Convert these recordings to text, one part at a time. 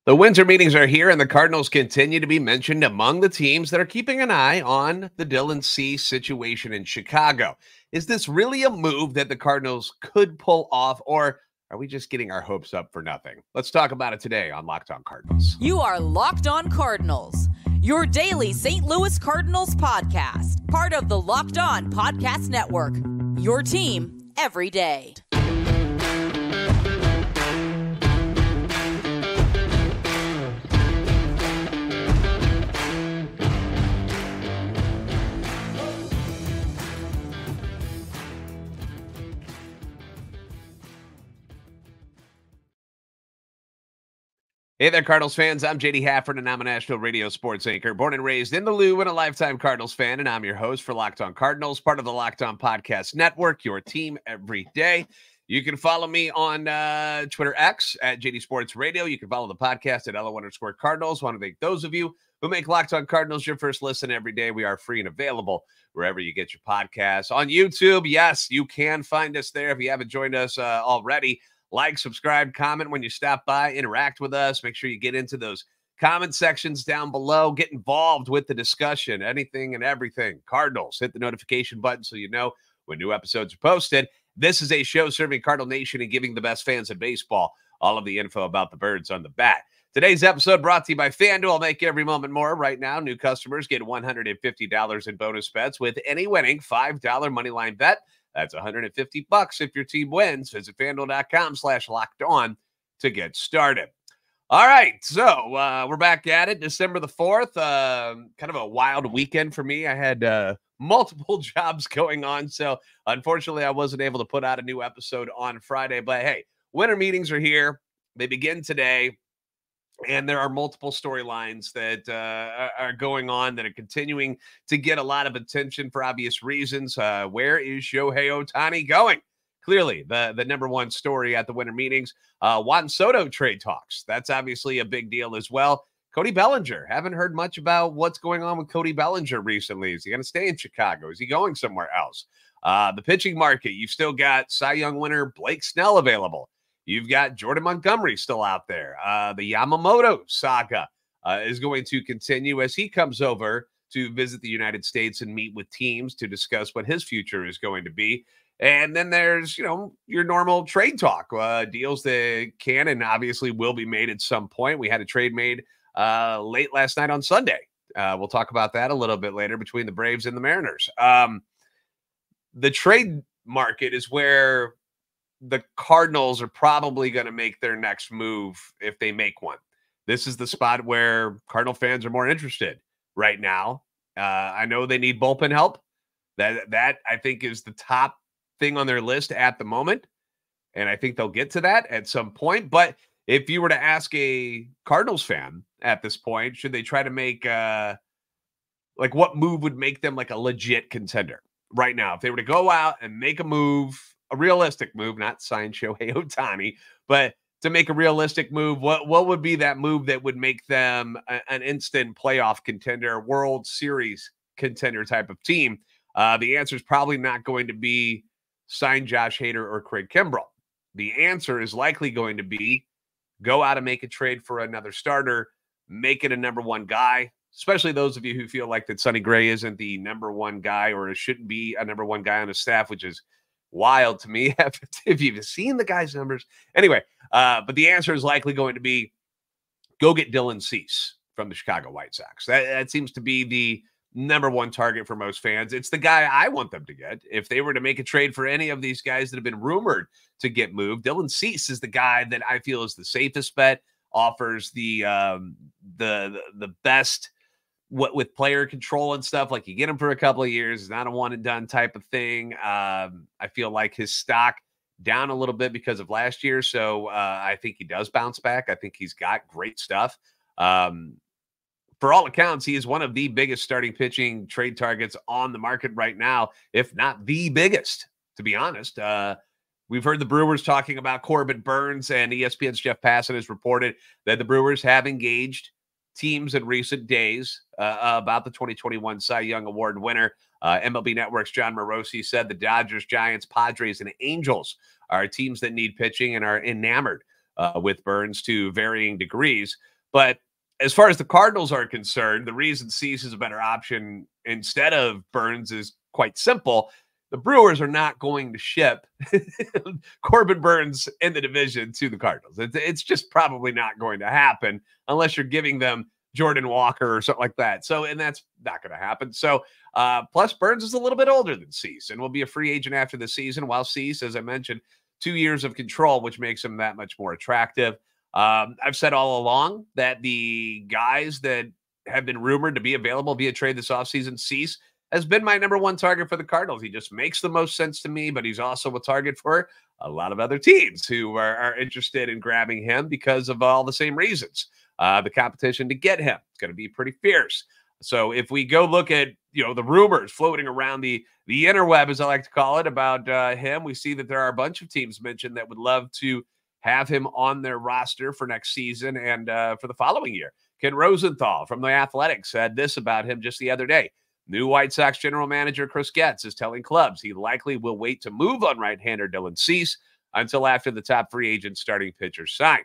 The winter meetings are here, and the Cardinals continue to be mentioned among the teams that are keeping an eye on the Dylan Cease situation in Chicago. Is this really a move that the Cardinals could pull off, or are we just getting our hopes up for nothing? Let's talk about it today on Locked On Cardinals. You are Locked On Cardinals, your daily St. Louis Cardinals podcast, part of the Locked On Podcast Network, your team every day. Hey there, Cardinals fans. I'm JD Hafford, and I'm a national radio sports anchor, born and raised in the Lou and a lifetime Cardinals fan, and I'm your host for Locked On Cardinals, part of the Locked On Podcast Network, your team every day. You can follow me on Twitter X at JD Sports Radio. You can follow the podcast at LO_Cardinals. Want to thank those of you who make Locked On Cardinals your first listen every day. We are free and available wherever you get your podcasts. On YouTube, yes, you can find us there if you haven't joined us already. Like, subscribe, comment when you stop by, interact with us. Make sure you get into those comment sections down below. Get involved with the discussion, anything and everything. Cardinals, hit the notification button so you know when new episodes are posted. This is a show serving Cardinal Nation and giving the best fans in baseball all of the info about the birds on the bat. Today's episode brought to you by FanDuel. Make every moment more. Right now, new customers get $150 in bonus bets with any winning $5 moneyline bet. That's $150 if your team wins. Visit FanDuel.com/LockedOn to get started. All right, so we're back at it. December the 4th, kind of a wild weekend for me. I had multiple jobs going on, so unfortunately I wasn't able to put out a new episode on Friday. But hey, winter meetings are here. They begin today. And there are multiple storylines that are going on that are continuing to get a lot of attention for obvious reasons. Where is Shohei Ohtani going? Clearly, the number one story at the winter meetings. Juan Soto trade talks. That's obviously a big deal as well. Cody Bellinger. Haven't heard much about what's going on with Cody Bellinger recently. Is he going to stay in Chicago? Is he going somewhere else? The pitching market. You've still got Cy Young winner Blake Snell available. You've got Jordan Montgomery still out there. The Yamamoto saga is going to continue as he comes over to visit the United States and meet with teams to discuss what his future is going to be. And then there's, your normal trade talk, deals that can and obviously will be made at some point. We had a trade made late last night on Sunday. We'll talk about that a little bit later between the Braves and the Mariners. The trade market is where the Cardinals are probably going to make their next move if they make one. This is the spot where Cardinal fans are more interested right now. I know they need bullpen help. That I think is the top thing on their list at the moment. And I think they'll get to that at some point. But if you were to ask a Cardinals fan at this point, should they try to make what move would make them like a legit contender right now? If they were to go out and make a move, a realistic move, not sign Shohei Ohtani, but to make a realistic move, what would be that move that would make them an instant playoff contender, World Series contender type of team? The answer is probably not going to be sign Josh Hader or Craig Kimbrell. The answer is likely going to be go out and make a trade for another starter, make it a number one guy, especially those of you who feel like that Sonny Gray isn't the number one guy or shouldn't be a number one guy on his staff, which is wild to me if you've seen the guy's numbers. Anyway, but the answer is likely going to be go get Dylan Cease from the Chicago White Sox. That seems to be the number one target for most fans. It's the guy I want them to get. If they were to make a trade for any of these guys that have been rumored to get moved, Dylan Cease is the guy that I feel is the safest bet, offers the best with player control and stuff. Like, you get him for a couple of years. It's not a one and done type of thing. I feel like his stock down a little bit because of last year. So I think he does bounce back. I think he's got great stuff. For all accounts, he is one of the biggest starting pitching trade targets on the market right now, if not the biggest, to be honest. We've heard the Brewers talking about Corbin Burns, and ESPN's Jeff Passan has reported that the Brewers have engaged teams in recent days about the 2021 Cy Young Award winner. MLB Network's John Morosi said the Dodgers, Giants, Padres, and Angels are teams that need pitching and are enamored with Burns to varying degrees. But as far as the Cardinals are concerned, the reason Cease is a better option instead of Burns is quite simple. The Brewers are not going to ship Corbin Burns in the division to the Cardinals. It's just probably not going to happen unless you're giving them Jordan Walker or something like that. So, and that's not going to happen. So, plus Burns is a little bit older than Cease and will be a free agent after the season, while Cease, as I mentioned, 2 years of control, which makes him that much more attractive. I've said all along that the guys that have been rumored to be available via trade this offseason, Cease has been my number one target for the Cardinals. He just makes the most sense to me, but he's also a target for a lot of other teams who are interested in grabbing him because of all the same reasons. The competition to get him is going to be pretty fierce. So if we go look at, the rumors floating around the interweb, as I like to call it, about him, we see that there are a bunch of teams mentioned that would love to have him on their roster for next season and for the following year. Ken Rosenthal from The Athletic said this about him just the other day. New White Sox general manager Chris Getz is telling clubs he likely will wait to move on right-hander Dylan Cease until after the top free agent starting pitchers sign.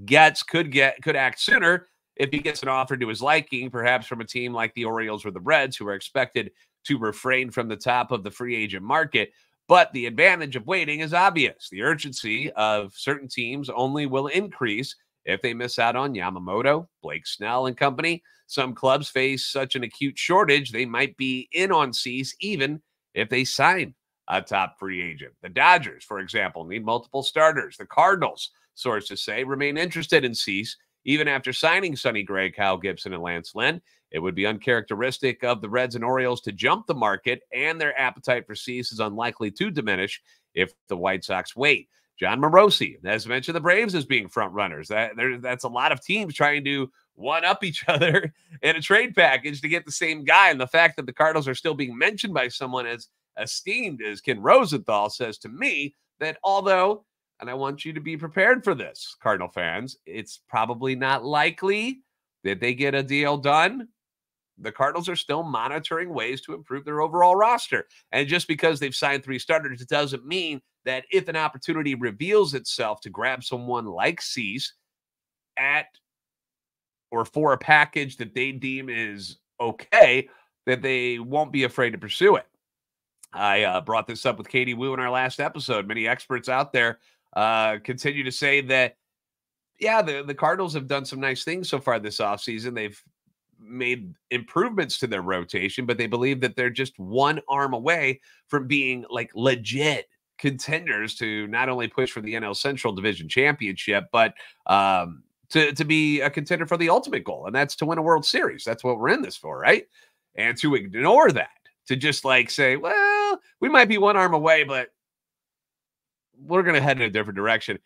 Getz could act sooner if he gets an offer to his liking, perhaps from a team like the Orioles or the Reds, who are expected to refrain from the top of the free agent market. But the advantage of waiting is obvious. The urgency of certain teams only will increase if they miss out on Yamamoto, Blake Snell, and company. Some clubs face such an acute shortage, they might be in on Cease even if they sign a top free agent. The Dodgers, for example, need multiple starters. The Cardinals, sources say, remain interested in Cease even after signing Sonny Gray, Kyle Gibson, and Lance Lynn. It would be uncharacteristic of the Reds and Orioles to jump the market, and their appetite for Cease is unlikely to diminish if the White Sox wait. John Morosi, as mentioned, the Braves as being front runners. That's a lot of teams trying to one-up each other in a trade package to get the same guy. And the fact that the Cardinals are still being mentioned by someone as esteemed as Ken Rosenthal says to me that although, and I want you to be prepared for this, Cardinal fans, it's probably not likely that they get a deal done. The Cardinals are still monitoring ways to improve their overall roster. And just because they've signed 3 starters, it doesn't mean that if an opportunity reveals itself to grab someone like Cease at or for a package that they deem is okay, that they won't be afraid to pursue it. I brought this up with Katie Wu in our last episode. Many experts out there continue to say that, yeah, the Cardinals have done some nice things so far this offseason. They've made improvements to their rotation, but they believe that they're just one arm away from being like legit contenders to not only push for the NL Central Division Championship, but to be a contender for the ultimate goal, and that's to win a World Series. That's what we're in this for, right? And to ignore that, to just like say, well, we might be one arm away, but we're going to head in a different direction.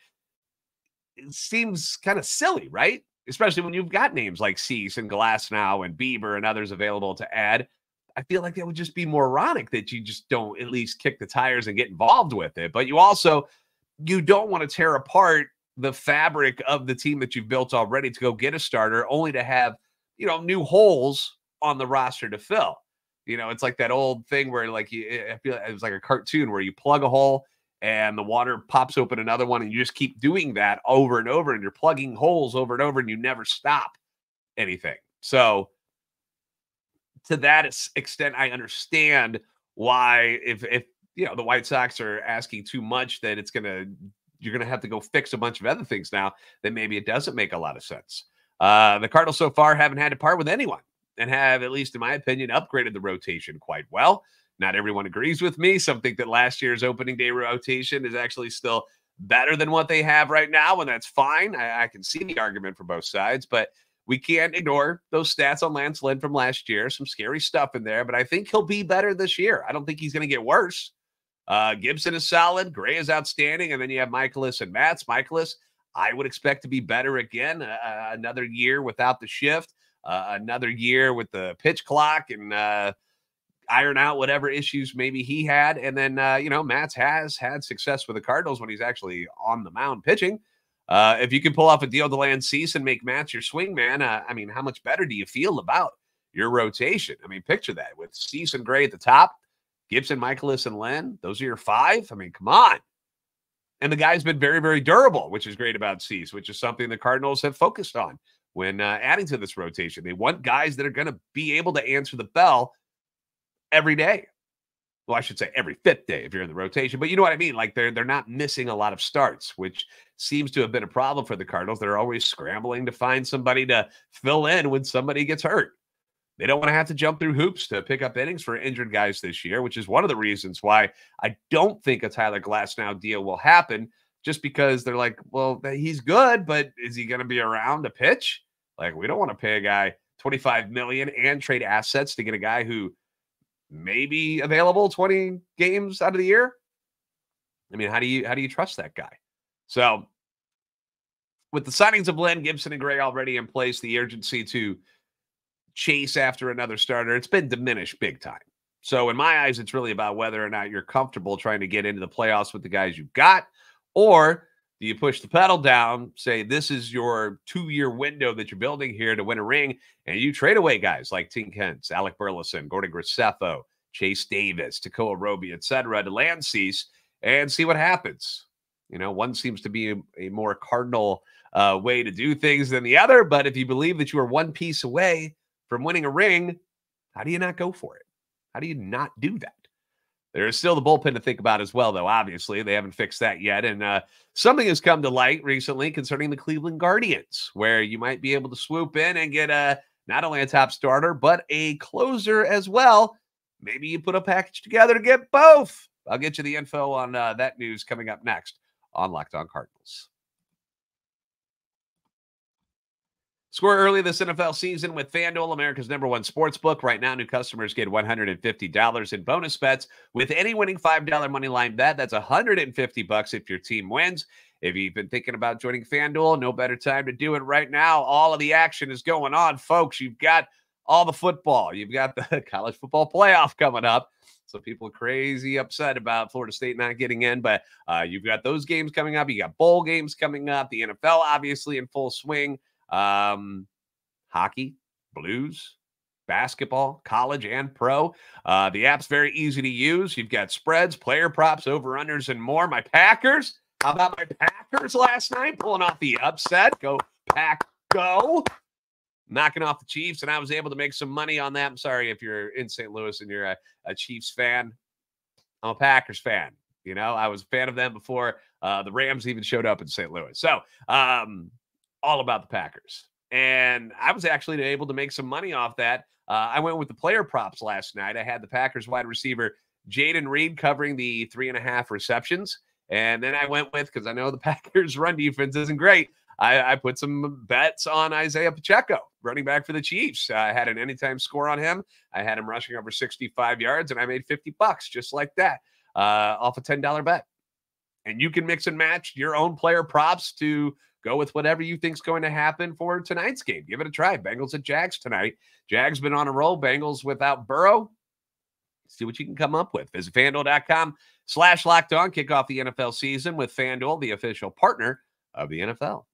It seems kind of silly, right? Especially when you've got names like Cease and Glass now and Bieber and others available to add. I feel like that would just be moronic that you just don't at least kick the tires and get involved with it. But you don't want to tear apart the fabric of the team that you've built already to go get a starter only to have, new holes on the roster to fill. It's like that old thing where I feel like it was like a cartoon where you plug a hole and the water pops open another one, and you just keep doing that over and over, and you're plugging holes over and over, and you never stop anything. So to that extent, I understand why if the White Sox are asking too much, that you're going to have to go fix a bunch of other things now, then maybe it doesn't make a lot of sense. The Cardinals so far haven't had to part with anyone and have, at least in my opinion, upgraded the rotation quite well. Not everyone agrees with me. Some think that last year's opening day rotation is actually still better than what they have right now, and that's fine. I can see the argument for both sides, but we can't ignore those stats on Lance Lynn from last year. Some scary stuff in there, but I think he'll be better this year. I don't think he's going to get worse. Gibson is solid. Gray is outstanding. And then you have Michaelis and Matz. Michaelis, I would expect to be better again. Another year without the shift. Another year with the pitch clock and iron out whatever issues maybe he had. And then, Matz has had success with the Cardinals when he's actually on the mound pitching. If you can pull off a deal to land Cease and make Matz your swing man, how much better do you feel about your rotation? Picture that with Cease and Gray at the top, Gibson, Michaelis, and Len. Those are your 5. Come on. And the guy's been very, very durable, which is great about Cease, which is something the Cardinals have focused on when adding to this rotation. They want guys that are going to be able to answer the bell every day. Well, I should say every fifth day if you're in the rotation, but you know what I mean? Like they're not missing a lot of starts, which seems to have been a problem for the Cardinals. They're always scrambling to find somebody to fill in when somebody gets hurt. They don't want to have to jump through hoops to pick up innings for injured guys this year, which is one of the reasons why I don't think a Tyler Glasnow deal will happen, just because they're like, well, he's good, but is he going to be around to pitch? Like, we don't want to pay a guy $25 million and trade assets to get a guy who may be available 20 games out of the year. I mean, how do you trust that guy? So with the signings of Lynn, Gibson, and Gray already in place, the urgency to chase after another starter, it's been diminished big time. So in my eyes, it's really about whether or not you're comfortable trying to get into the playoffs with the guys you've got, or do you push the pedal down, say this is your 2-year window that you're building here to win a ring, and you trade away guys like Tink Hence, Alec Burleson, Gordon Graceffo, Chase Davis, Tekoa Roby, etc., to land Cease and see what happens. You know, one seems to be a more cardinal way to do things than the other, but if you believe that you are one piece away from winning a ring, how do you not go for it? How do you not do that? There's still the bullpen to think about as well, though. Obviously, they haven't fixed that yet. And something has come to light recently concerning the Cleveland Guardians, where you might be able to swoop in and get not only a top starter, but a closer as well. Maybe you put a package together to get both. I'll get you the info on that news coming up next on Locked On Cardinals. Score early this NFL season with FanDuel, America's #1 sportsbook. Right now, new customers get $150 in bonus bets with any winning $5 money line bet. That's $150 if your team wins. If you've been thinking about joining FanDuel, no better time to do it right now. All of the action is going on, folks. You've got all the football. You've got the college football playoff coming up. So people are crazy upset about Florida State not getting in, but you've got those games coming up. You got bowl games coming up. The NFL obviously in full swing. Hockey, blues, basketball, college, and pro. The app's very easy to use. You've got spreads, player props, over-unders, and more. My Packers. How about my Packers last night? Pulling off the upset. Go, Pack, go. Knocking off the Chiefs, and I was able to make some money on that. I'm sorry if you're in St. Louis and you're a Chiefs fan. I'm a Packers fan. You know, I was a fan of them before the Rams even showed up in St. Louis. So, all about the Packers. And I was actually able to make some money off that. I went with the player props last night. I had the Packers wide receiver Jaden Reed covering the 3.5 receptions. And then I went with, because I know the Packers run defense isn't great, I put some bets on Isaiah Pacheco, running back for the Chiefs. I had an anytime score on him. I had him rushing over 65 yards, and I made $50 just like that off a $10 bet. And you can mix and match your own player props to go with whatever you think is going to happen for tonight's game. Give it a try. Bengals at Jags tonight. Jags been on a roll. Bengals without Burrow. See what you can come up with. Visit FanDuel.com/LockedOn. Kick off the NFL season with FanDuel, the official partner of the NFL.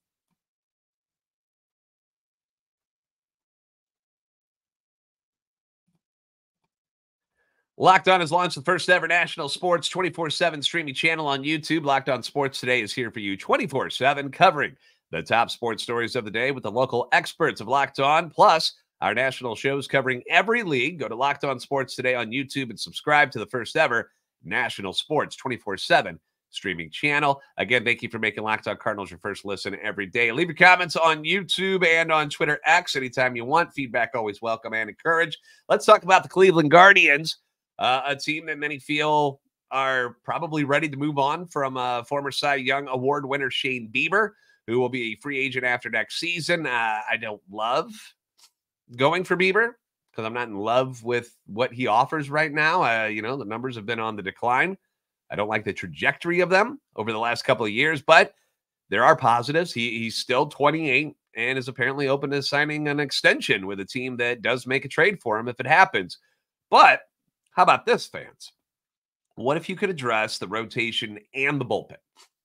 Locked On has launched the first ever national sports 24/7 streaming channel on YouTube. Locked On Sports Today is here for you 24/7, covering the top sports stories of the day with the local experts of Locked On, plus our national shows covering every league. Go to Locked On Sports Today on YouTube and subscribe to the first ever national sports 24/7 streaming channel. Again, thank you for making Locked On Cardinals your first listen every day. Leave your comments on YouTube and on Twitter X anytime you want. Feedback always welcome and encouraged. Let's talk about the Cleveland Guardians. A team that many feel are probably ready to move on from former Cy Young Award winner Shane Bieber, who will be a free agent after next season. I don't love going for Bieber because I'm not in love with what he offers right now. The numbers have been on the decline. I don't like the trajectory of them over the last couple of years, but there are positives. He's still 28 and is apparently open to signing an extension with a team that does make a trade for him if it happens. But how about this, fans? What if you could address the rotation and the bullpen?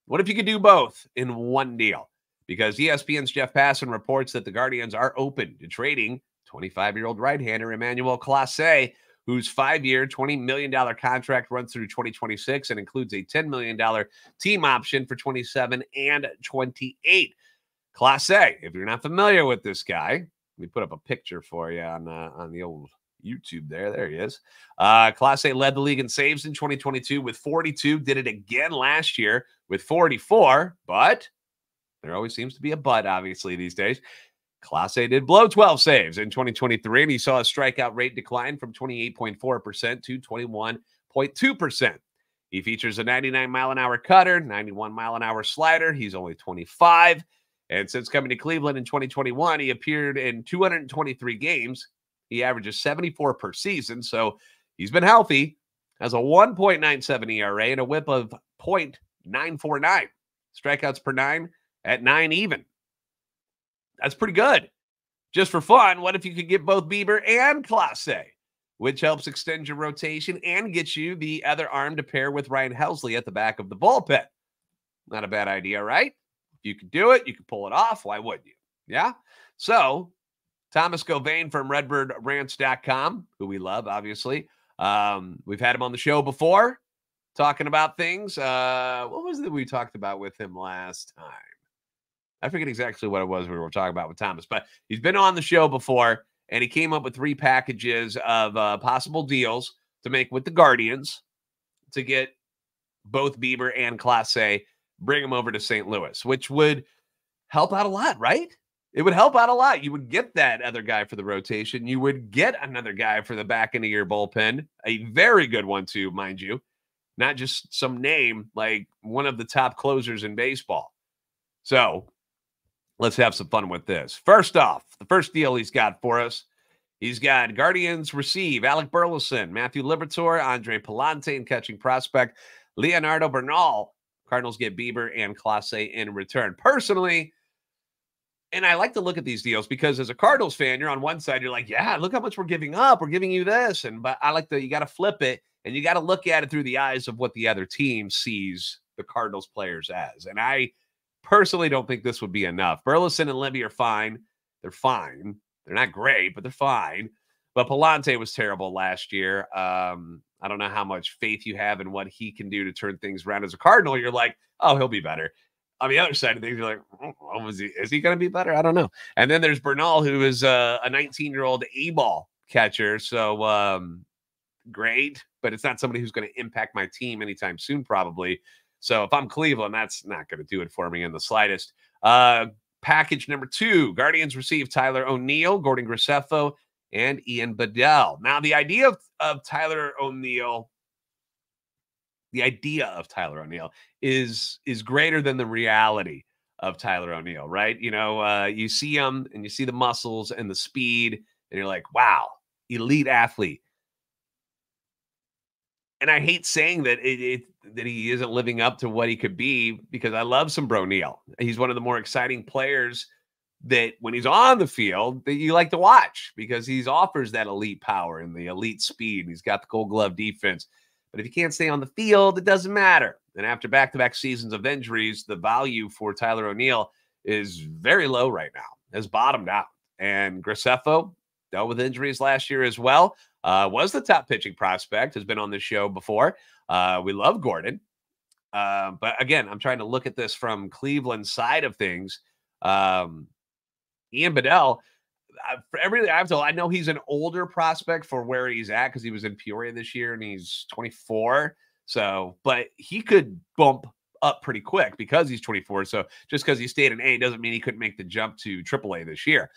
What if you could do both in one deal? Because ESPN's Jeff Passan reports that the Guardians are open to trading 25-year-old right-hander Emmanuel Clase, whose 5-year, $20 million contract runs through 2026 and includes a $10 million team option for 27 and 28. Clase, if you're not familiar with this guy, we put up a picture for you on the old YouTube there. There he is. Clase led the league in saves in 2022 with 42, did it again last year with 44, but there always seems to be a but, obviously, these days. Clase did blow 12 saves in 2023, and he saw a strikeout rate decline from 28.4% to 21.2%. He features a 99-mile-an-hour cutter, 91-mile-an-hour slider. He's only 25. And since coming to Cleveland in 2021, he appeared in 223 games. He averages 74 per season, so he's been healthy. Has a 1.97 ERA and a whip of .949. Strikeouts per 9 at 9 even. That's pretty good. Just for fun, what if you could get both Bieber and Clase, which helps extend your rotation and gets you the other arm to pair with Ryan Helsley at the back of the bullpen? Not a bad idea, right? If you could do it, you could pull it off. Why wouldn't you? Yeah? So, Thomas Govain from RedbirdRanch.com, who we love, obviously. We've had him on the show before, talking about things. What was it we talked about with him last time? I forget exactly what it was we were talking about with Thomas, but he's been on the show before, and he came up with 3 packages of possible deals to make with the Guardians to get both Bieber and Clase, bring them over to St. Louis, which would help out a lot, right? It would help out a lot. You would get that other guy for the rotation. You would get another guy for the back end of your bullpen, a very good one too, mind you, not just some name, like one of the top closers in baseball. So let's have some fun with this. First off, the first deal he's got for us, he's got Guardians receive Alec Burleson, Matthew Liberatore, Andre Palante, and catching prospect Leonardo Bernal. Cardinals get Bieber and Clase in return. Personally, and I like to look at these deals because as a Cardinals fan, you're on one side, you're like, yeah, look how much we're giving up. We're giving you this. But I like you got to flip it and you got to look at it through the eyes of what the other team sees the Cardinals players as. And I personally don't think this would be enough. Burleson and Libby are fine. They're fine. They're not great, but they're fine. But Palante was terrible last year. I don't know how much faith you have in what he can do to turn things around. As a Cardinal, you're like, oh, he'll be better. On the other side of things, you're like, oh, is he going to be better? I don't know. And then there's Bernal, who is a 19-year-old A-ball catcher. So great, but it's not somebody who's going to impact my team anytime soon, probably. So if I'm Cleveland, that's not going to do it for me in the slightest. Package number 2, Guardians receive Tyler O'Neill, Gordon Graceffo, and Ian Bedell. Now, the idea of Tyler O'Neill is greater than the reality of Tyler O'Neill, right? You know, you see him and you see the muscles and the speed, and you're like, wow, elite athlete. And I hate saying that that he isn't living up to what he could be, because I love some Broneill. He's one of the more exciting players that when he's on the field that you like to watch, because he offers that elite power and the elite speed. And he's got the Gold Glove defense. But if you can't stay on the field, it doesn't matter. And after back-to-back seasons of injuries, the value for Tyler O'Neill is very low right now, has bottomed out. And Graceffo dealt with injuries last year as well. Was the top pitching prospect, has been on this show before. We love Gordon. But again, I'm trying to look at this from Cleveland's side of things. Ian Bedell, for everything I've told, I know he's an older prospect for where he's at because he was in Peoria this year and he's 24. So, but he could bump up pretty quick because he's 24. So just because he stayed in A doesn't mean he couldn't make the jump to AAA this year.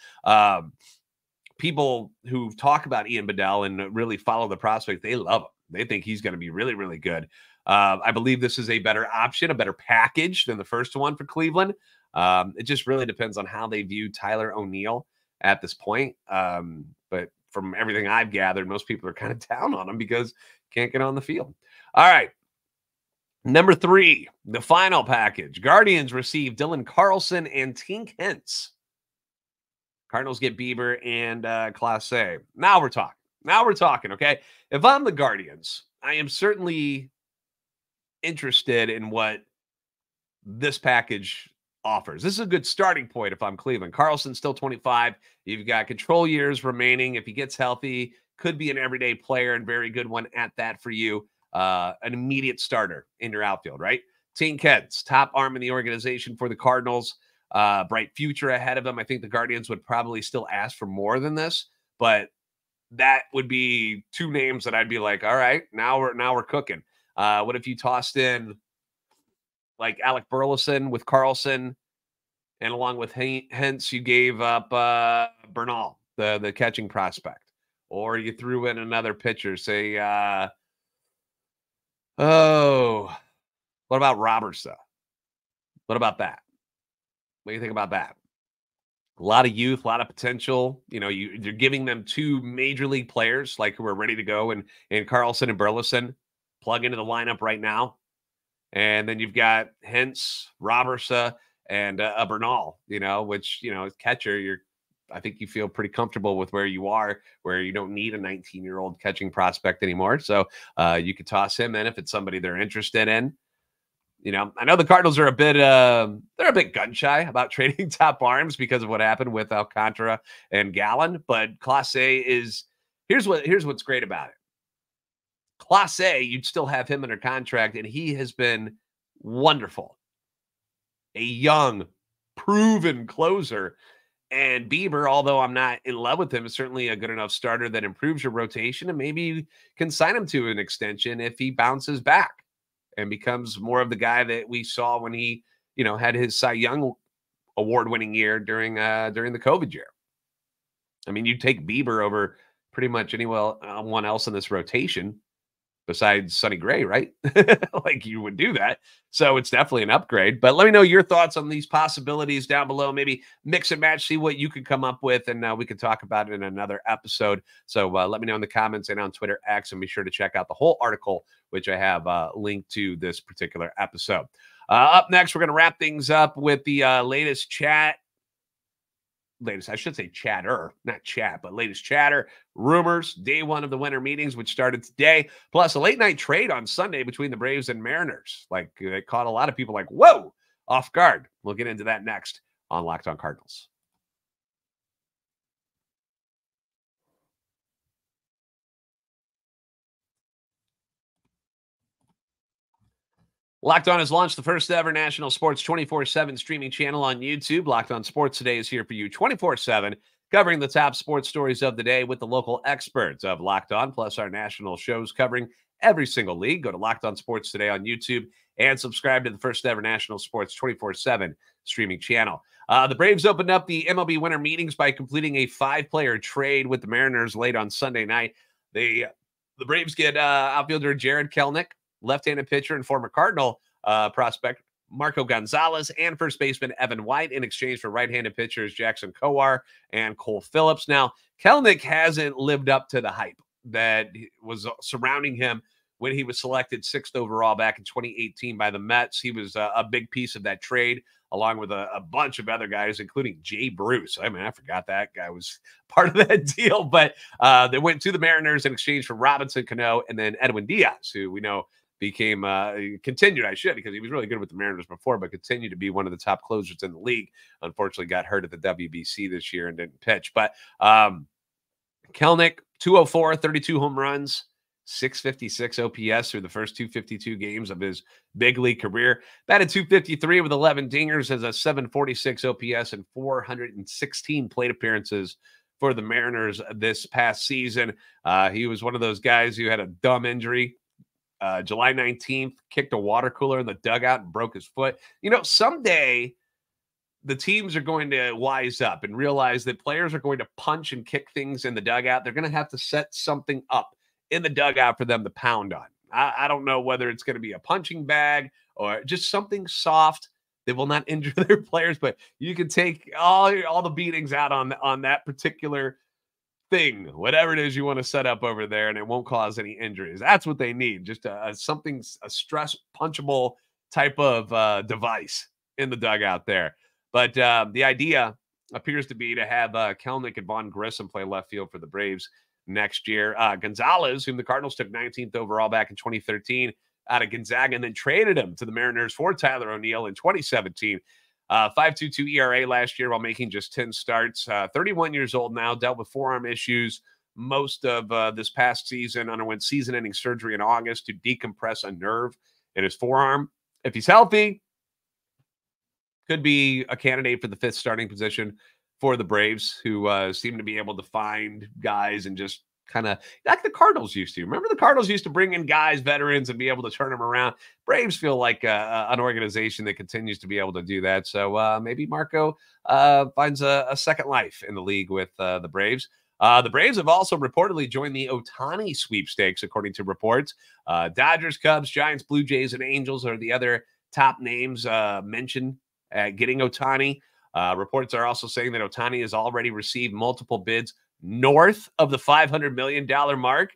People who talk about Ian Bedell and really follow the prospect, they love him. They think he's going to be really, really good. I believe this is a better option, a better package than the first one for Cleveland. It just really depends on how they view Tyler O'Neill at this point. But from everything I've gathered, most people are kind of down on him because can't get on the field. All right. Number 3, the final package. Guardians receive Dylan Carlson and Tink Hence. Cardinals get Bieber and Clase. Now we're talking, okay? If I'm the Guardians, I am certainly interested in what this package offers. This is a good starting point if I'm Cleveland. Carlson's still 25. You've got control years remaining. If he gets healthy, could be an everyday player and very good one at that for you. An immediate starter in your outfield, right? Tink Keds, top arm in the organization for the Cardinals. Bright future ahead of them. I think the Guardians would probably still ask for more than this, but that would be two names that I'd be like, all right, now we're cooking. What if you tossed in like Alec Burleson with Carlson, and along with Hentz, you gave up Bernal, the catching prospect, or you threw in another pitcher, say, what about Robertson? What about that? What do you think about that? A lot of youth, a lot of potential. You know, you're giving them two major league players like who are ready to go, and Carlson and Burleson plug into the lineup right now. And then you've got Hentz, Robertson, and Bernal, you know, which, you know, as catcher, I think you feel pretty comfortable with where you are, where you don't need a 19-year-old catching prospect anymore. So you could toss him in if it's somebody they're interested in. You know, I know the Cardinals are they're a bit gun shy about trading top arms because of what happened with Alcantara and Gallen, but Clase is, here's what's great about it. Clase, you'd still have him under contract, and he has been wonderful. A young, proven closer. And Bieber, although I'm not in love with him, is certainly a good enough starter that improves your rotation, and maybe you can sign him to an extension if he bounces back and becomes more of the guy that we saw when he, you know, had his Cy Young award-winning year during the COVID year. I mean, you take Bieber over pretty much anyone else in this rotation besides Sonny Gray, right? Like, you would do that. So it's definitely an upgrade. But let me know your thoughts on these possibilities down below. Maybe mix and match, see what you could come up with, and we could talk about it in another episode. So let me know in the comments and on Twitter X, and be sure to check out the whole article, which I have linked to this particular episode. Up next, we're going to wrap things up with the latest chatter, not chat, but latest chatter, rumors, day one of the winter meetings, which started today, plus a late night trade on Sunday between the Braves and Mariners. Like, it caught a lot of people like, whoa, off guard. We'll get into that next on Locked On Cardinals. Locked On has launched the first ever national sports 24/7 streaming channel on YouTube. Locked On Sports Today is here for you 24/7, covering the top sports stories of the day with the local experts of Locked On, plus our national shows covering every single league. Go to Locked On Sports Today on YouTube and subscribe to the first ever national sports 24/7 streaming channel. The Braves opened up the MLB winter meetings by completing a 5-player trade with the Mariners late on Sunday night. The Braves get outfielder Jared Kelenic, left-handed pitcher and former Cardinal prospect Marco Gonzalez, and first baseman Evan White in exchange for right-handed pitchers Jackson Kowar and Cole Phillips. Now, Kelenic hasn't lived up to the hype that was surrounding him when he was selected 6th overall back in 2018 by the Mets. He was a big piece of that trade, along with a bunch of other guys, including Jay Bruce. I mean, I forgot that guy was part of that deal, but they went to the Mariners in exchange for Robinson Cano and then Edwin Diaz, who we know continued, because he was really good with the Mariners before, but continued to be one of the top closers in the league. Unfortunately, got hurt at the WBC this year and didn't pitch. But Kelenic, 204, 32 home runs, 656 OPS through the first 252 games of his big league career. Batted 253 with 11 dingers, as a 746 OPS and 416 plate appearances for the Mariners this past season. He was one of those guys who had a dumb injury. July 19th, kicked a water cooler in the dugout and broke his foot. You know, someday the teams are going to wise up and realize that players are going to punch and kick things in the dugout. They're going to have to set something up in the dugout for them to pound on. I don't know whether it's going to be a punching bag or just something soft that will not injure their players, but you can take all the beatings out on that particular thing, whatever it is you want to set up over there, and it won't cause any injuries. That's what they need, just a stress punchable type of device in the dugout there. But the idea appears to be to have Kelenic and Vaughn Grissom play left field for the Braves next year. Gonzalez, whom the Cardinals took 19th overall back in 2013 out of Gonzaga, and then traded him to the Mariners for Tyler O'Neill in 2017. 5.22 ERA last year while making just 10 starts. 31 years old now, dealt with forearm issues most of this past season, underwent season-ending surgery in August to decompress a nerve in his forearm. If he's healthy, could be a candidate for the 5th starting position for the Braves, who seem to be able to find guys and just kind of like the Cardinals used to. Remember the Cardinals used to bring in guys, veterans, and be able to turn them around. Braves feel like an organization that continues to be able to do that. So maybe Marco finds a second life in the league with the Braves. The Braves have also reportedly joined the Ohtani sweepstakes, according to reports. Dodgers, Cubs, Giants, Blue Jays, and Angels are the other top names mentioned at getting Ohtani. Reports are also saying that Ohtani has already received multiple bids north of the $500 million mark,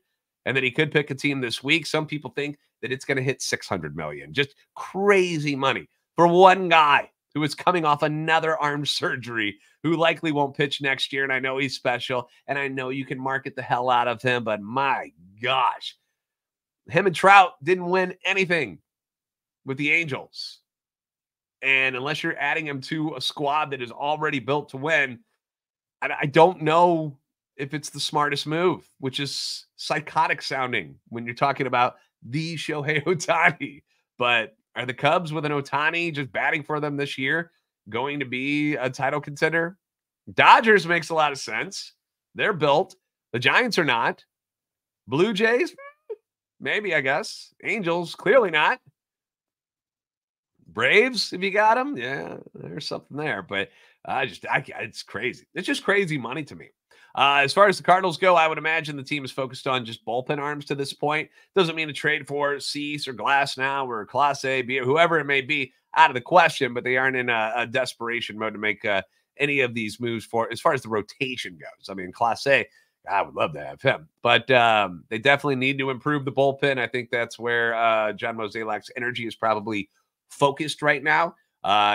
and that he could pick a team this week. Some people think that it's going to hit $600 million. Just crazy money for one guy who is coming off another arm surgery, who likely won't pitch next year. And I know he's special, and I know you can market the hell out of him, but my gosh, him and Trout didn't win anything with the Angels. And unless you're adding him to a squad that is already built to win, I don't know if it's the smartest move, which is psychotic sounding when you're talking about the Shohei Ohtani. But are the Cubs with an Ohtani just batting for them this year going to be a title contender? Dodgers makes a lot of sense. They're built. The Giants are not. Blue Jays, maybe, I guess. Angels, clearly not. Braves, if you got them, yeah, there's something there. But it's crazy. It's just crazy money to me. As far as the Cardinals go, I would imagine the team is focused on just bullpen arms to this point. Doesn't mean to trade for Cease or Glass now or Clase, Bieber, whoever it may be, out of the question, but they aren't in a desperation mode to make any of these moves for as far as the rotation goes. I mean, Clase, I would love to have him, but they definitely need to improve the bullpen. I think that's where John Mozeliak's energy is probably focused right now.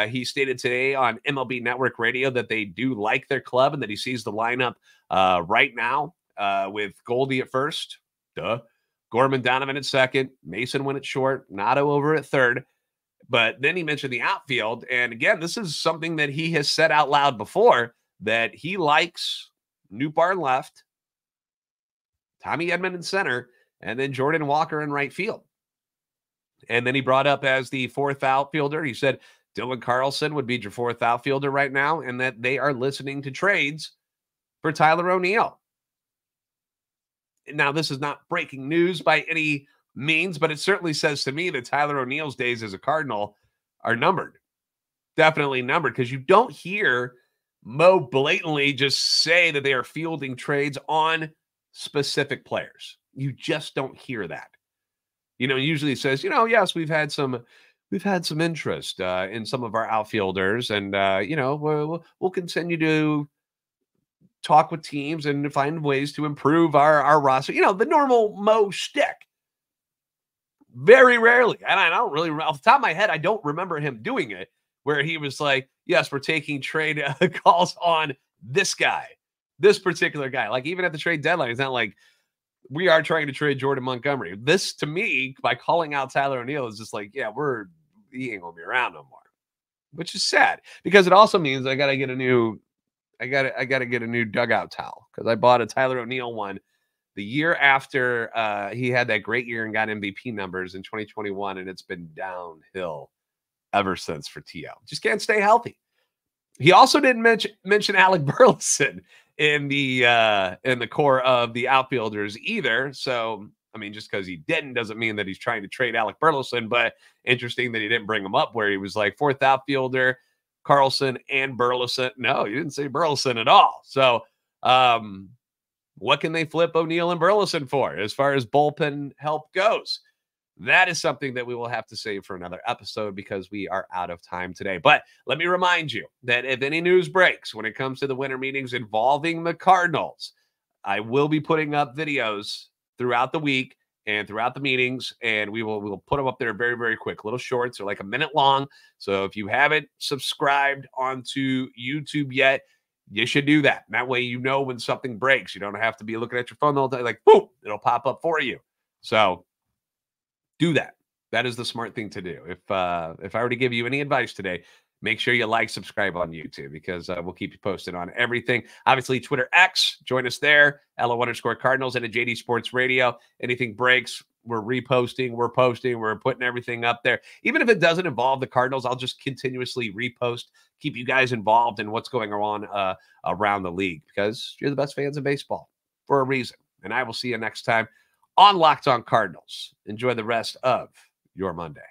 He stated today on MLB Network Radio that they do like their club and that he sees the lineup right now with Goldie at first, Gorman Donovan at second, Mason went at short, Nato over at third. But then he mentioned the outfield. And again, this is something that he has said out loud before, that he likes Nootbaar in left, Tommy Edman in center, and then Jordan Walker in right field. And then he brought up as the 4th outfielder, he said Dylan Carlson would be your 4th outfielder right now, and that they are listening to trades for Tyler O'Neill. Now, this is not breaking news by any means, but it certainly says to me that Tyler O'Neill's days as a Cardinal are numbered. Definitely numbered, because you don't hear Mo blatantly just say that they are fielding trades on specific players. You just don't hear that. You know, usually it says, yes, we've had some interest in some of our outfielders, and we'll continue to talk with teams and find ways to improve our roster. The normal Mo shtick. Very rarely, and I don't really, off the top of my head, I don't remember him doing it, where he was like, yes, we're taking trade calls on this guy, this particular guy. Like, even at the trade deadline, it's not like we are trying to trade Jordan Montgomery. This, to me, by calling out Tyler O'Neill, is just like, yeah, he ain't gonna be around no more, which is sad, because it also means I gotta get a new dugout towel, because I bought a Tyler O'Neill one the year after he had that great year and got MVP numbers in 2021, and it's been downhill ever since for T.O. Just can't stay healthy. He also didn't mention Alec Burleson in the core of the outfielders either. So, I mean, just because he didn't doesn't mean that he's trying to trade Alec Burleson, but interesting that he didn't bring him up where he was like 4th outfielder, Carlson and Burleson. No, you didn't say Burleson at all. So, what can they flip O'Neill and Burleson for as far as bullpen help goes? That is something that we will have to save for another episode, because we are out of time today. But let me remind you that if any news breaks when it comes to the winter meetings involving the Cardinals, I will be putting up videos throughout the week and throughout the meetings, and we will put them up there very, very quick. Little shorts, they're like a minute long. So if you haven't subscribed onto YouTube yet, you should do that. That way you know when something breaks. You don't have to be looking at your phone the whole time. Like, boom, it'll pop up for you. So do that. That is the smart thing to do. If I were to give you any advice today, make sure you like, subscribe on YouTube because we'll keep you posted on everything. Obviously, Twitter X, join us there, LO_Cardinals and at JD Sports Radio. Anything breaks, we're reposting, we're posting, we're putting everything up there. Even if it doesn't involve the Cardinals, I'll just continuously repost, keep you guys involved in what's going on around the league because you're the best fans of baseball for a reason. And I will see you next time on Locked On Cardinals. Enjoy the rest of your Monday.